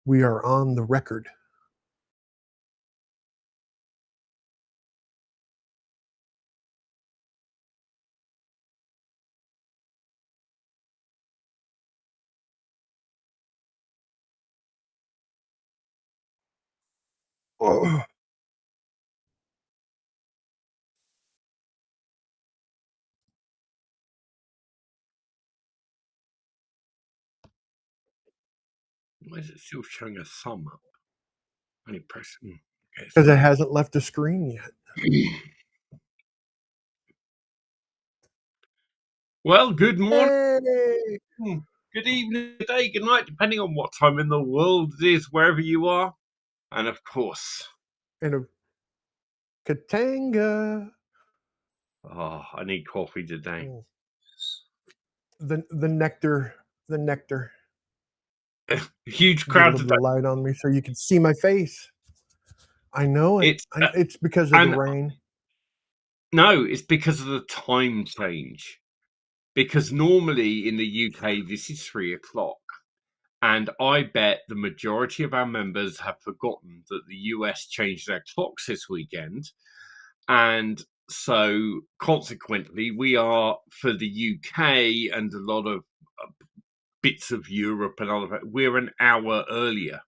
We are on the record. Oh, Why is it still showing a thumb up? Only press. Okay, because it hasn't left the screen yet. Well, good morning. Hey! Good evening, good day, good night, depending on what time in the world it is, wherever you are. And of course, And a Katanga. I need coffee today. The nectar. The nectar. Huge Get a crowd little today. bit of light on me so you can see my face. I know it. It's because of the rain. No, it's because of the time change. Because normally in the UK, this is 3 o'clock. And I bet the majority of our members have forgotten that the US changed their clocks this weekend. And so consequently, we are, for the UK and a lot of bits of Europe and other, we're an hour earlier.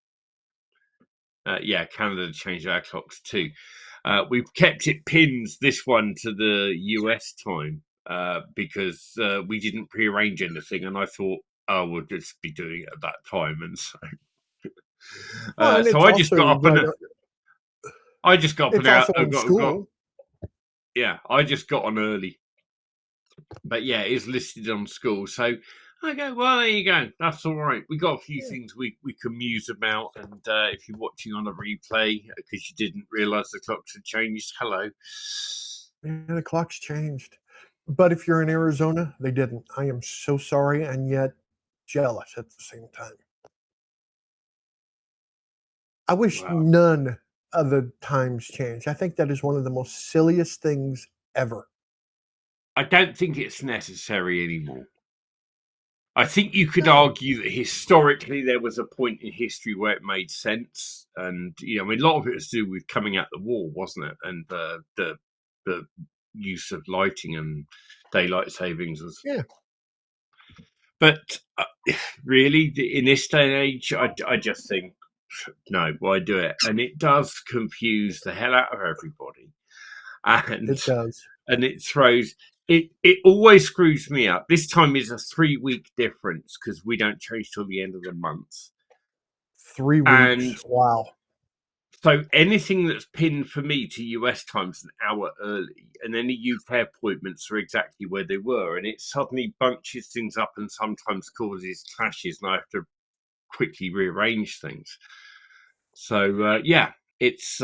Canada changed our clocks too. We've kept it pins, this one, to the US time because we didn't prearrange anything. And I thought, oh, we'll just be doing it at that time. And so, so I just got up and I just got up and out. School. I just got on early. But yeah, it's listed on school. So I go, well, there you go. That's all right. We got a few things we can muse about. And if you're watching on a replay because you didn't realise the clocks had changed, hello. Yeah, the clock's changed. But if you're in Arizona, they didn't. I am so sorry and yet jealous at the same time. I wish none of the times changed. I think that is one of the most silliest things ever. I don't think it's necessary anymore. I think you could argue that historically there was a point in history where it made sense, and a lot of it was to do with coming out of the war, wasn't it? And the use of lighting and daylight savings was. Yeah. But really, in this day and age, I just think, no, why do it? And it does confuse the hell out of everybody. And it does. And it throws. It always screws me up. This time is a 3-week difference because we don't change till the end of the month. 3 weeks. And, wow. So anything that's pinned for me to US time's an hour early, and any UK appointments are exactly where they were, and it suddenly bunches things up and sometimes causes clashes, and I have to quickly rearrange things. So it's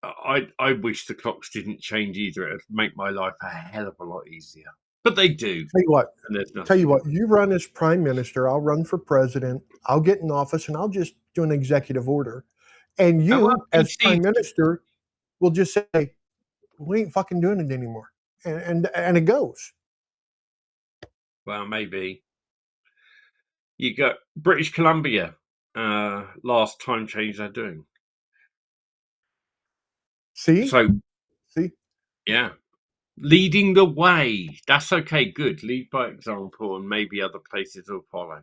I wish the clocks didn't change either. It'd make my life a hell of a lot easier. But they do. Tell you what, you run as prime minister, I'll run for president, I'll get in office, and I'll just do an executive order. And you, as prime minister, will just say, we ain't fucking doing it anymore. And it goes. Well, maybe. You got British Columbia, last time change they're doing. See? Yeah. Leading the way. That's okay, good. Lead by example, and maybe other places will follow.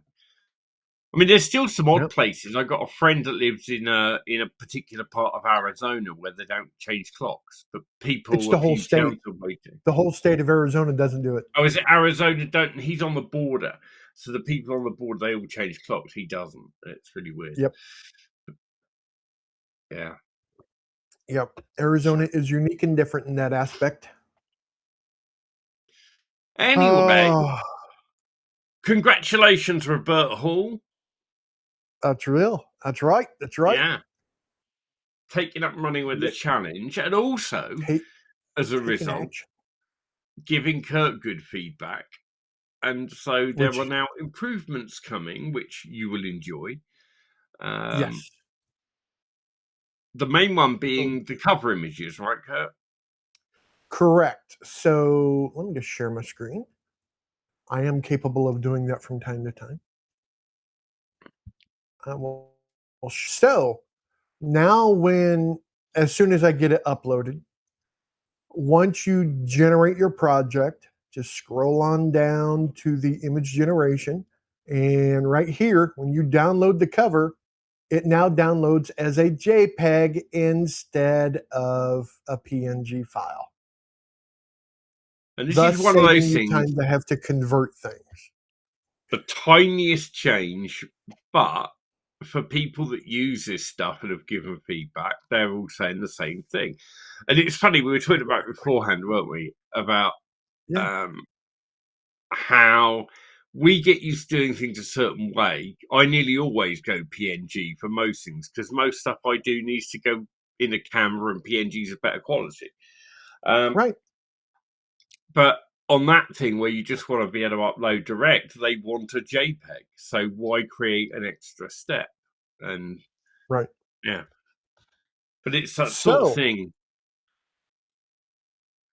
I mean, there's still some odd places. I got a friend that lives in a particular part of Arizona where they don't change clocks, but people. It's the whole state. The whole state of Arizona doesn't do it. Oh, is it Arizona? Don't. He's on the border, so the people on the border they all change clocks. He doesn't. It's really weird. Yep. Yeah. Yep. Arizona is unique and different in that aspect. Anyway, congratulations, Roberta Hall. That's real. That's right. That's right. Yeah. Taking up and running with the challenge, and also, as a result, giving Kurt good feedback. And so there are now improvements coming, which you will enjoy. Yes. The main one being the cover images, right, Kurt? Correct. So let me just share my screen. I am capable of doing that from time to time. I will So now as soon as I get it uploaded, once you generate your project, just scroll on down to the image generation. And right here, when you download the cover, it now downloads as a JPEG instead of a PNG file, And this is thus one of saving those you things, time to have to convert things. the tiniest change, but for people that use this stuff and have given feedback, they're all saying the same thing. And it's funny, we were talking about beforehand, weren't we, about Yeah, how we get used to doing things a certain way. I nearly always go PNG for most things because most stuff I do needs to go in a camera, and PNG is better quality. right. But on that thing where you just want to be able to upload direct, they want a JPEG. So why create an extra step? And Right. yeah, but it's that sort of So, thing.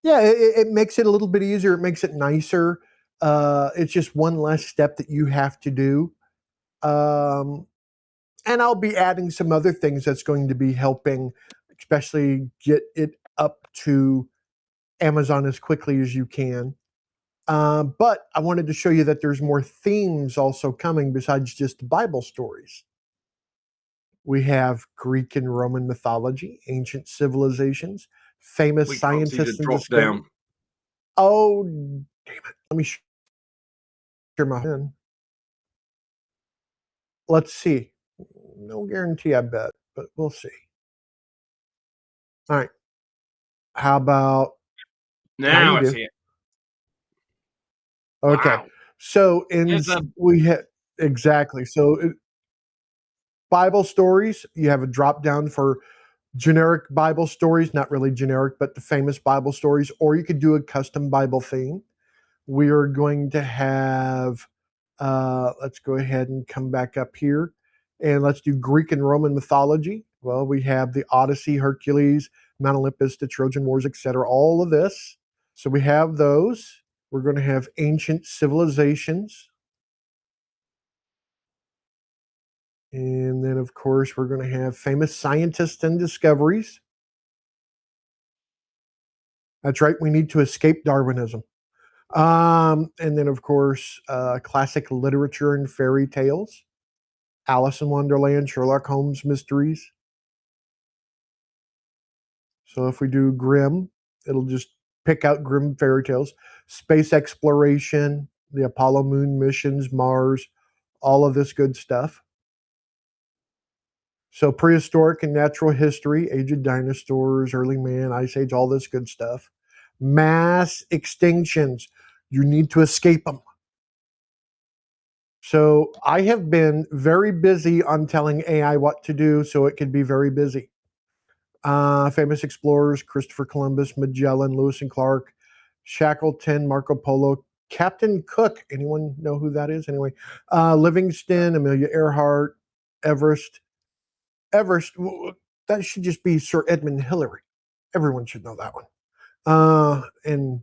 yeah, it makes it a little bit easier. It makes it nicer. It's just one less step that you have to do. Um, and I'll be adding some other things that's going to be helping, especially get it up to Amazon as quickly as you can. But I wanted to show you that there's more themes also coming besides just Bible stories. We have Greek and Roman mythology, ancient civilizations, famous We can't see the scientists and drop discovery. down. Oh, damn it. Let me share my hand. Let's see. No guarantee, I bet, but we'll see. All right. How about now Now you I do? see it. Okay. Wow. So There's a we had exactly. So Bible stories, you have a drop down for generic Bible stories, not really generic, but the famous Bible stories, or you could do a custom Bible theme. We are going to have, let's go ahead and come back up here and let's do Greek and Roman mythology. Well, we have the Odyssey, Hercules, Mount Olympus, the Trojan Wars, etc. All of this. So we have those. We're going to have ancient civilizations. And then, of course, we're going to have famous scientists and discoveries. That's right. We need to escape Darwinism. And then, of course, classic literature and fairy tales. Alice in Wonderland, Sherlock Holmes mysteries. So if we do Grimm, it'll just pick out Grimm fairy tales. Space exploration, the Apollo moon missions, Mars, all of this good stuff. So prehistoric and natural history, age of dinosaurs, early man, ice age, all this good stuff. Mass extinctions, you need to escape them. So I have been very busy on telling AI what to do so it can be very busy. Famous explorers, Christopher Columbus, Magellan, Lewis and Clark, Shackleton, Marco Polo, Captain Cook. Anyone know who that is? Anyway, Livingston, Amelia Earhart, Everest. Everest, that should just be Sir Edmund Hillary. Everyone should know that one. And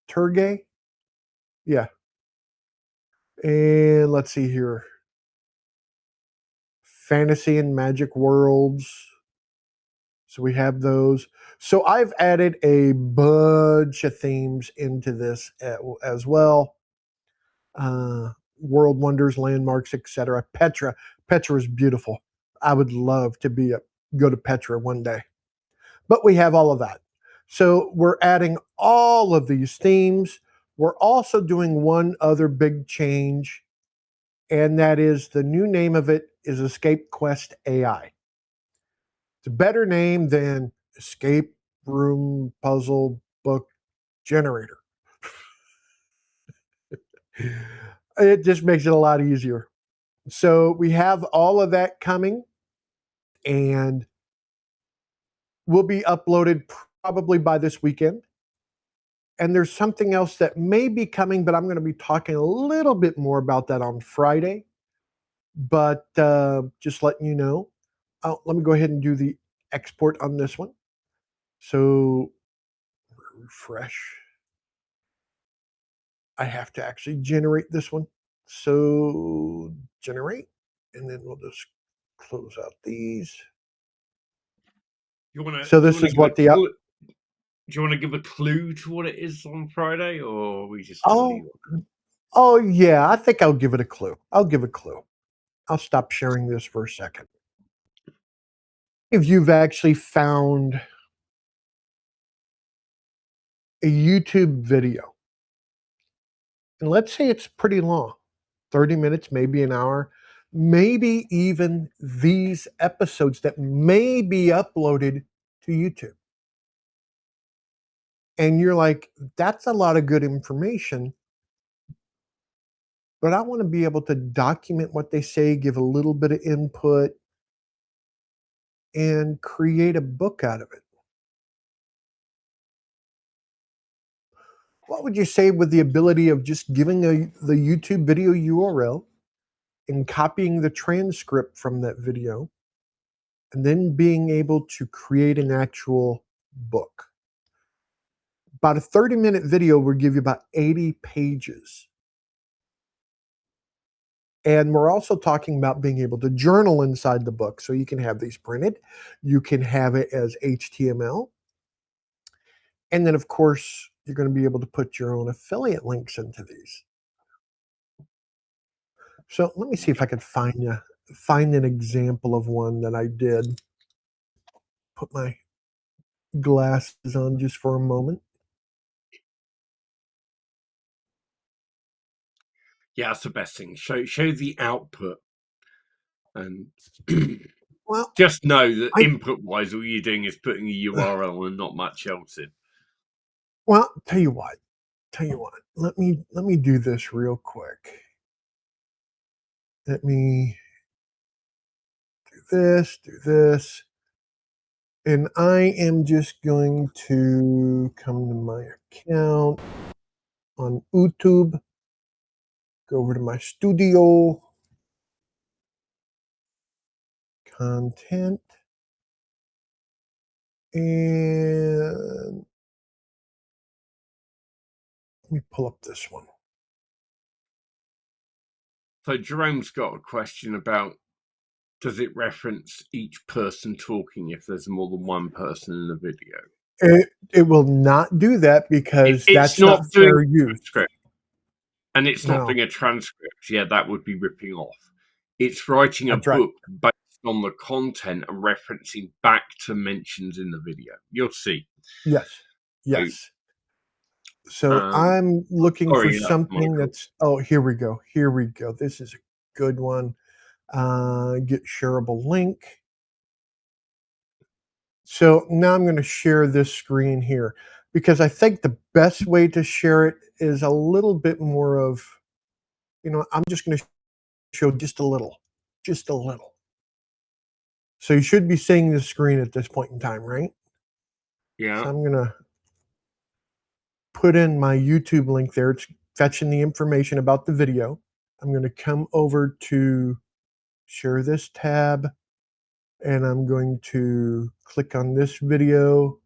Turgay, yeah. And let's see here. Fantasy and magic worlds. So we have those. So I've added a bunch of themes into this as well. World wonders, landmarks, etc. Petra. Petra is beautiful. I would love to go to Petra one day. But we have all of that. So we're adding all of these themes. We're also doing one other big change, and that is the new name of it is EscapeQuestAI. It's a better name than Escape Room Puzzle Book Generator. It just makes it a lot easier. So we have all of that coming, and will be uploaded probably by this weekend. And there's something else that may be coming, but I'm going to be talking a little bit more about that on Friday. But just letting you know. Let me go ahead and do the export on this one. So refresh. I have to actually generate this one. So generate, and then we'll just close out these. So this is what the do you want to give a clue to what it is on Friday, or are we just going to leave it? Oh yeah, I think I'll give it a clue. I'll give a clue. I'll stop sharing this for a second. If you've actually found a YouTube video, and let's say it's pretty long, 30 minutes, maybe an hour, maybe even these episodes that may be uploaded to YouTube. And you're like, that's a lot of good information, but I want to be able to document what they say, give a little bit of input, and create a book out of it. What would you say with the ability of just giving the YouTube video URL and copying the transcript from that video, and then being able to create an actual book? About a 30-minute video will give you about 80 pages. And we're also talking about being able to journal inside the book. So you can have these printed, you can have it as HTML. And then, of course, you're going to be able to put your own affiliate links into these. So let me see if I can find an example of one that I did. Put my glasses on just for a moment. Yeah, that's the best thing. Show the output, and Well, just know that input-wise, all you're doing is putting a URL and not much else in. Well, tell you what. Let me do this real quick. Let me do this. And I am just going to come to my account on YouTube, go over to my studio, content, and let me pull up this one. So Jerome's got a question about, does it reference each person talking if there's more than one person in the video? It will not do that because that's not fair use. And it's not doing a transcript. Yeah, that would be ripping off. It's writing a book based on the content and referencing back to mentions in the video. You'll see. Yes. So I'm looking for something that's, here we go. This is a good one. Get shareable link. So now I'm going to share this screen here because I think the best way to share it is a little bit more of, I'm just going to show just a little. So you should be seeing the screen at this point in time, right? Yeah. So I'm going to put in my YouTube link there. It's fetching the information about the video. I'm going to come over to share this tab, and I'm going to click on this video,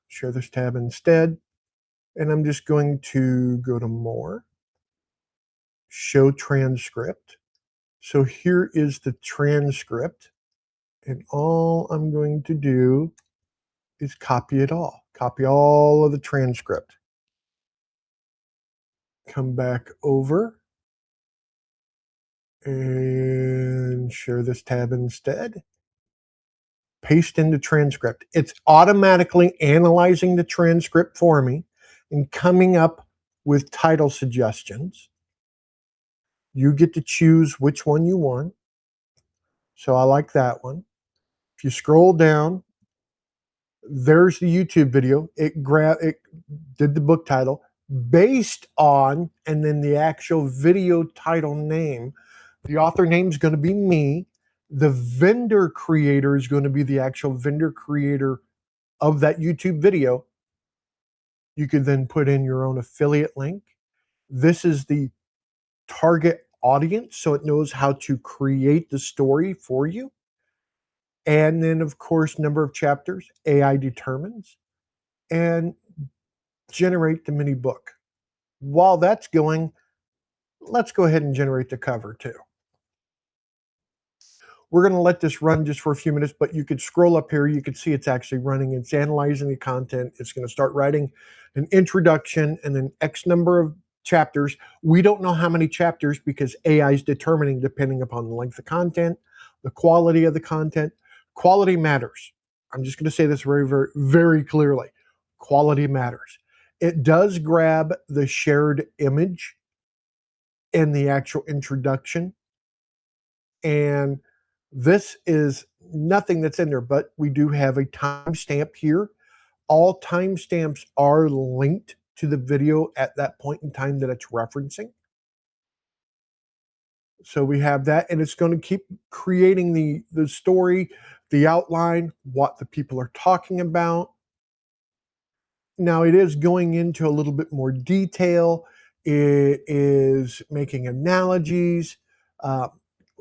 share this tab instead, and I'm just going to go to more, show transcript. So here is the transcript, and all I'm going to do is copy all of the transcript. Come back over and share this tab instead. Paste in the transcript. It's automatically analyzing the transcript for me and coming up with title suggestions. You get to choose which one you want. So I like that one. If you scroll down, there's the YouTube video. It did the book title based on, and then the actual video title name. The author name is going to be me. The vendor creator is going to be the actual vendor creator of that YouTube video. You could then put in your own affiliate link. This is the target audience, so it knows how to create the story for you. And then, of course, number of chapters, AI determines, and generate the mini book. While that's going, let's go ahead and generate the cover too. we're going to let this run just for a few minutes, but you could scroll up here. You could see it's actually running. It's analyzing the content. It's going to start writing an introduction and then X number of chapters. We don't know how many chapters because AI is determining depending upon the length of content, the quality of the content. Quality matters. I'm just going to say this very, very, very clearly. Quality matters. It does grab the shared image in the actual introduction. And this is nothing that's in there, but we do have a timestamp here. All timestamps are linked to the video at that point in time that it's referencing. So we have that, and it's going to keep creating the story, the outline, what the people are talking about. Now it is going into a little bit more detail. It is making analogies. Uh,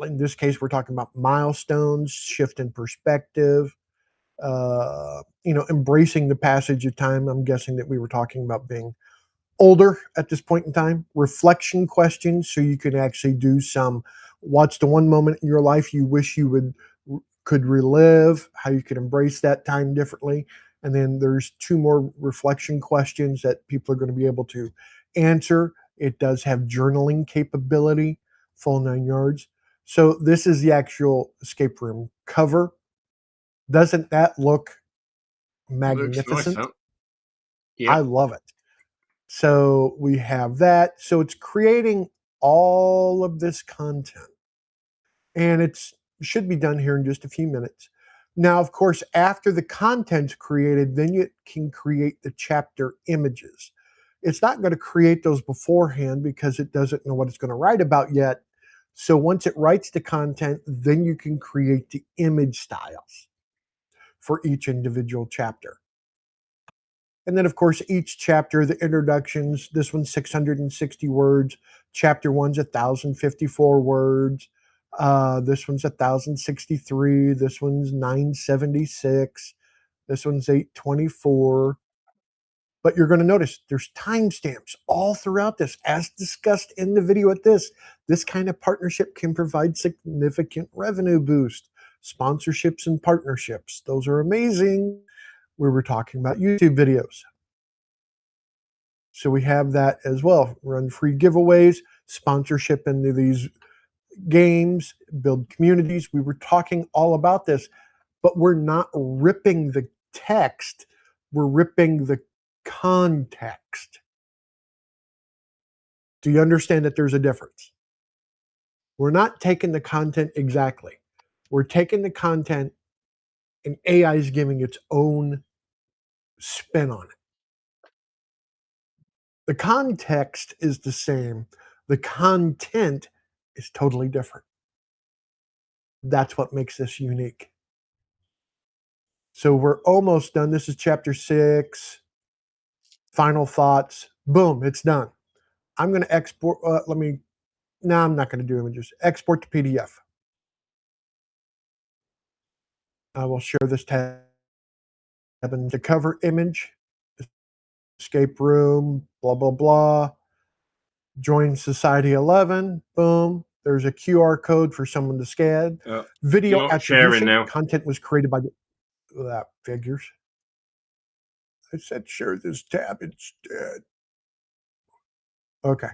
in this case, we're talking about milestones, shift in perspective, embracing the passage of time. I'm guessing that we were talking about being older at this point in time. Reflection questions, so you can actually do some, what's the one moment in your life you wish you could relive, how you could embrace that time differently. And then there's 2 more reflection questions that people are going to be able to answer. It does have journaling capability, full 9 yards. So this is the actual escape room cover. Doesn't that look Looks nice, magnificent? huh? I Yeah. love it. So we have that. So it's creating all of this content, and it should be done here in just a few minutes. Now, of course, after the content's created, then you can create the chapter images. It's not going to create those beforehand because it doesn't know what it's going to write about yet. So once it writes the content, then you can create the image styles for each individual chapter. And then, of course, each chapter, the introductions, this one's 660 words. Chapter one's 1,054 words. This one's 1,063. This one's 976. This one's 824. But you're going to notice there's timestamps all throughout this, as discussed in the video at this. This kind of partnership can provide significant revenue boost. Sponsorships and partnerships, those are amazing. We were talking about YouTube videos. So we have that as well. Run free giveaways, sponsorship into these games, build communities. We were talking all about this, but we're not ripping the text, we're ripping the context. Do you understand that there's a difference? We're not taking the content exactly. We're taking the content and AI is giving its own spin on it. The context is the same. The content is totally different. That's what makes this unique. So we're almost done. This is chapter 6. Final thoughts. Boom, it's done. I'm going to export. I'm not going to do images. Export to PDF. I will share this tab and the cover image, escape room, blah, blah, blah. Join Society11. Boom. There's a QR code for someone to scan. You're Video not sharing attribution. now. Content was created by that figures. I said share this tab instead. Okay.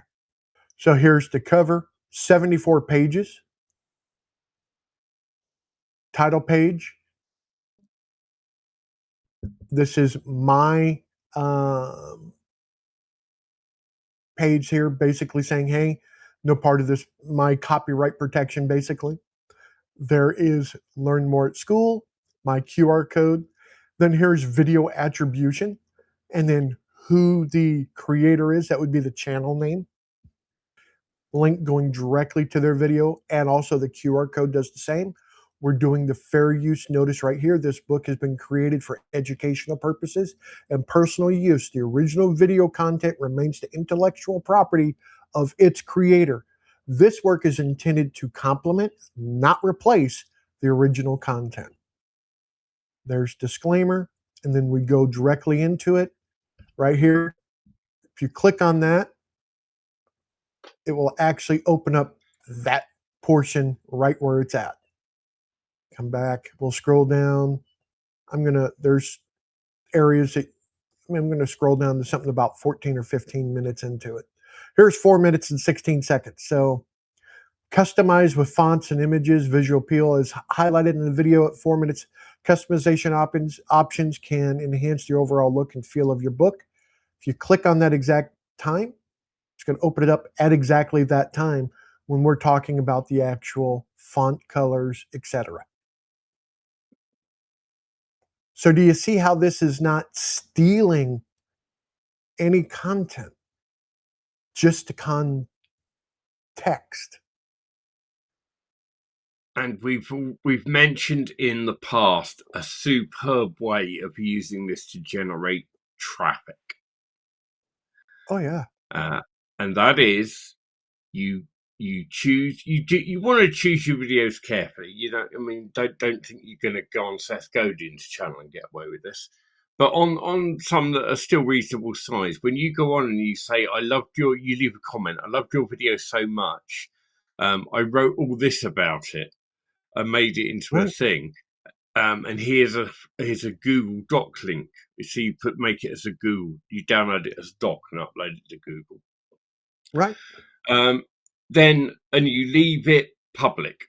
So here's the cover, 74 pages. Title page. This is my page here, basically saying, hey, no part of this, my copyright protection, basically. There is learn more at school, my QR code. Then here's video attribution, and then who the creator is. That would be the channel name. Link going directly to their video, and also the QR code does the same. We're doing the fair use notice right here. This book has been created for educational purposes and personal use. The original video content remains the intellectual property of its creator. This work is intended to complement, not replace, the original content. There's disclaimer, and then we go directly into it right here. If you click on that, it will actually open up that portion right where it's at. come back. We'll scroll down. There's areas that I'm going to scroll down to something about 14 or 15 minutes into it. Here's 4 minutes and 16 seconds. So customize with fonts and images. Visual appeal is highlighted in the video at 4 minutes. Customization options can enhance the overall look and feel of your book. If you click on that exact time, it's going to open it up at exactly that time when we're talking about the actual font colors, etc. So do you see how this is not stealing any content, just the context? And we've mentioned in the past a superb way of using this to generate traffic. Oh yeah. And that is you choose you want to choose your videos carefully. You don't don't think you're going to go on Seth Godin's channel and get away with this. But on some that are still reasonable size, when you go on and you say, you leave a comment, I loved your video so much. I wrote all this about it. I made it into a thing. And here's a Google Doc link. So you make it as a Google, you download it as Doc and upload it to Google. Right. Then you leave it public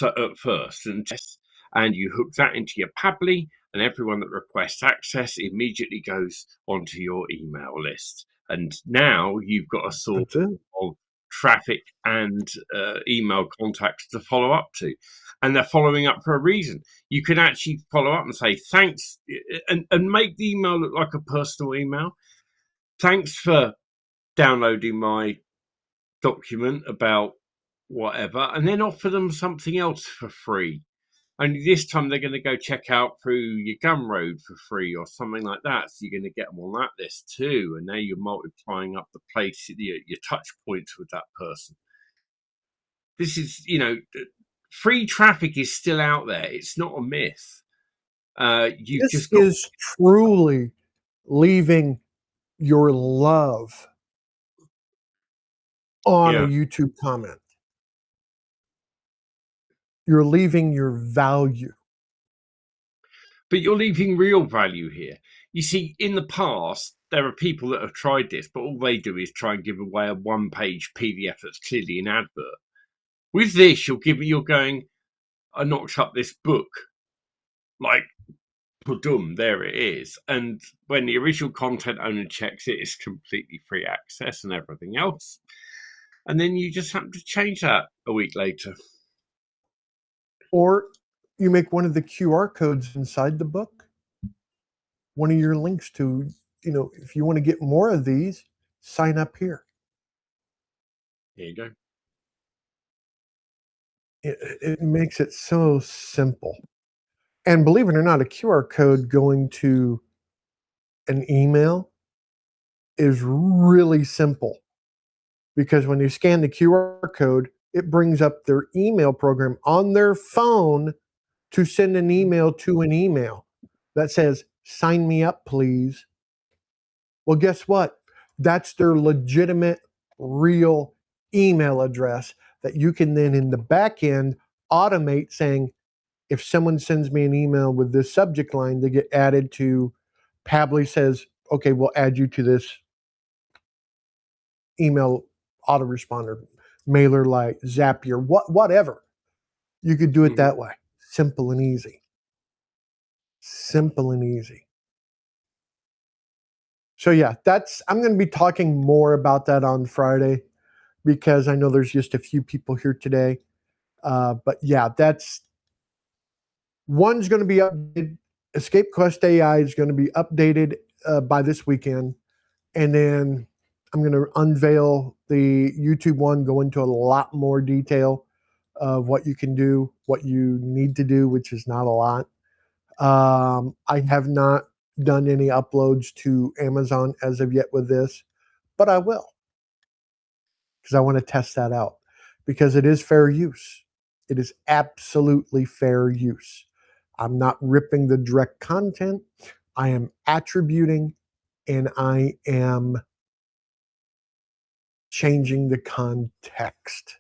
at first, and you hook that into your Pabbly, and everyone that requests access immediately goes onto your email list. And now you've got a source of traffic and email contacts to follow up to, and they're following up for a reason. You can actually follow up and say thanks, and make the email look like a personal email. Thanks for downloading my document about whatever, and then offer them something else for free. Only this time they're going to go check out through your Gumroad for free or something like that. So you're going to get them on that list too. And now you're multiplying up the place, your touch points with that person. This is, free traffic is still out there. It's not a myth. This is truly leaving your love on a YouTube comment. You're leaving your value. But you're leaving real value here. You see, in the past, there are people that have tried this, but all they do is try and give away a one-page PDF that's clearly an advert. With this, you're going, I knocked up this book. Like, boom, there it is. And when the original content owner checks it, it's completely free access and everything else. And then you just happen to change that a week later. Or you make one of the QR codes inside the book, one of your links to, if you want to get more of these, sign up here. Here you go. It makes it so simple. And believe it or not, a QR code going to an email is really simple, because when you scan the QR code, it brings up their email program on their phone to send an email to an email that says, sign me up, please. Well, guess what? That's their legitimate, real email address that you can then in the back end automate, saying, if someone sends me an email with this subject line, they get added to Pabbly says, okay, we'll add you to this email autoresponder, mailer like Zapier, whatever. You could do it that way. Simple and easy. Simple and easy. So yeah, I'm going to be talking more about that on Friday, because I know there's just a few people here today. But yeah, one's going to be updated. EscapeQuestAI is going to be updated by this weekend. And then I'm going to unveil the YouTube one, go into a lot more detail of what you can do, what you need to do, which is not a lot. I have not done any uploads to Amazon as of yet with this, but I will, because I want to test that out, because it is fair use. It is absolutely fair use. I'm not ripping the direct content. I am attributing, and I am changing the context.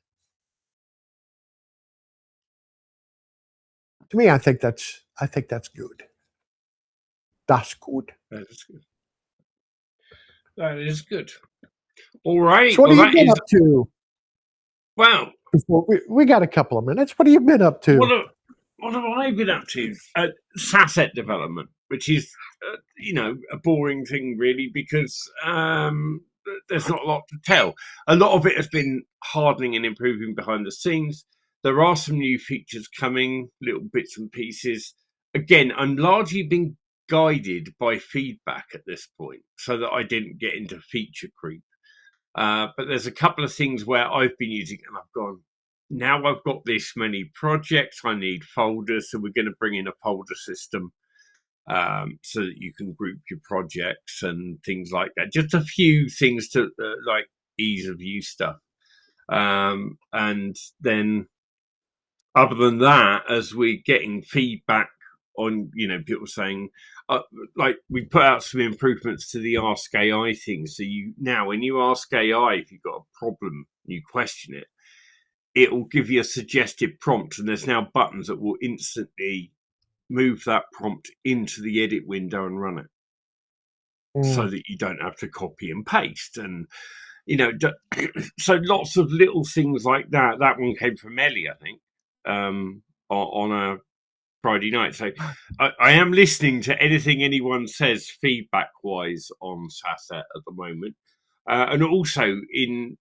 To me, I think that's good. That's good. That is good. That is good. All right. So what Well, have you that been is up to? well. Before we got a couple of minutes. What have you been up to? What have I been up to? SASET development, which is, a boring thing really because there's not a lot to tell. A lot of it has been hardening and improving behind the scenes. There are some new features coming, little bits and pieces. Again, I'm largely being guided by feedback at this point so that I didn't get into feature creep. But there's a couple of things where I've been using and I've gone, now I've got this many projects, I need folders. So we're going to bring in a folder system so that you can group your projects and things like that. Just a few things to like ease of use stuff. And then other than that, as we're getting feedback on, people saying, like we put out some improvements to the Ask AI thing. So now when you ask AI, if you've got a problem, you question it, it will give you a suggestive prompt. And there's now buttons that will instantly move that prompt into the edit window and run it so that you don't have to copy and paste. And, so lots of little things like that. That one came from Ellie, I think, on a Friday night. So I am listening to anything anyone says feedback wise on SASET at the moment. And also in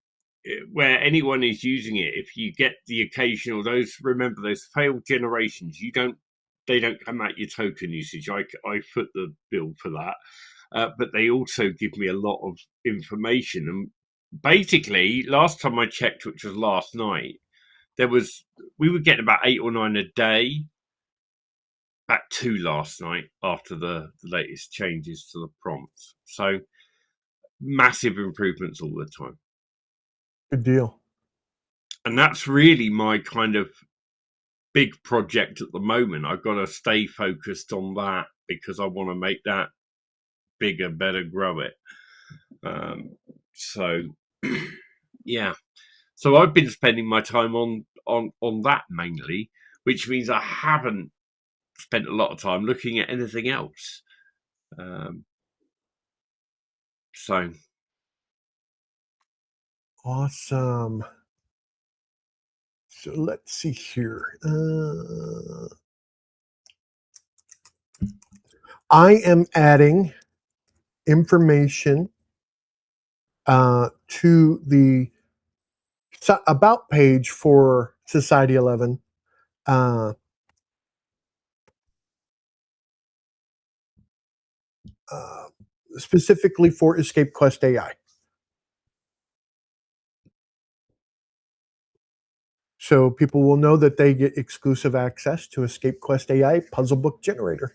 where anyone is using it, if you get the occasional those failed generations, they don't come out your token usage. I foot the bill for that. But they also give me a lot of information. And basically, last time I checked, which was last night, we were getting about 8 or 9 a day. Back to last night after the latest changes to the prompts. So massive improvements all the time. Good deal. And that's really my kind of big project at the moment. I've got to stay focused on that because I want to make that bigger, better, grow it. So yeah. So I've been spending my time on that mainly, which means I haven't spent a lot of time looking at anything else. So Awesome. So let's see here. I am adding information to the about page for Society11. Specifically for EscapeQuestAI. So people will know that they get exclusive access to EscapeQuestAI puzzle book generator,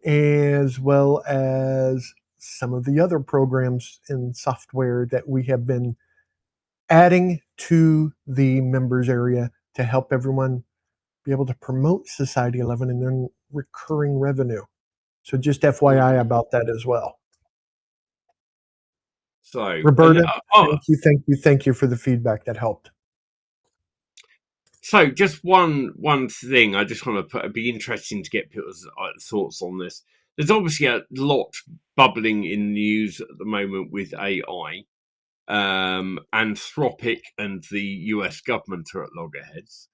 as well as some of the other programs and software that we have been adding to the members area to help everyone be able to promote Society11 and then recurring revenue. So just FYI about that as well. So Roberta, thank you for the feedback. That helped. So just one thing I just want to put, it'd be interesting to get people's thoughts on this. There's obviously a lot bubbling in news at the moment with AI. Anthropic and the US government are at loggerheads.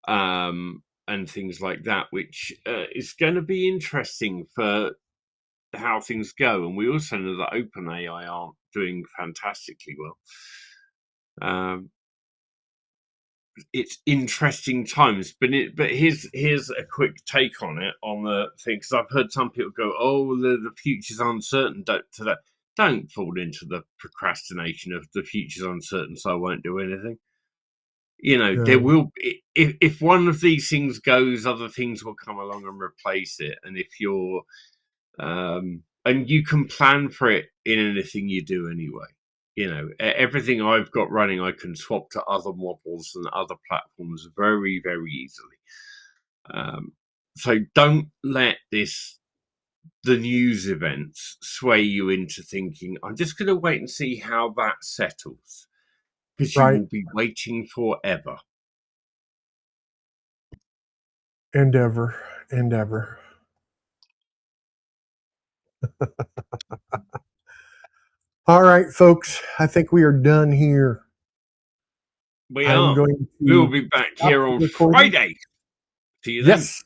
And things like that, which is going to be interesting for how things go. And we also know that OpenAI aren't doing fantastically well. It's interesting times, but here's a quick take on it on the thing, because I've heard some people go, "Oh, the future's uncertain." Don't fall into the procrastination of the future's uncertain, so I won't do anything. There will be, if one of these things goes, other things will come along and replace it. And if you're and you can plan for it in anything you do anyway. Everything I've got running, I can swap to other models and other platforms very, very easily. So don't let the news events sway you into thinking, I'm just going to wait and see how that settles, because you will be waiting forever. Endeavor. All right, folks. I think we are done here. We I'm are. going We will to be back stop here the on recording. Friday. See you then. Yes.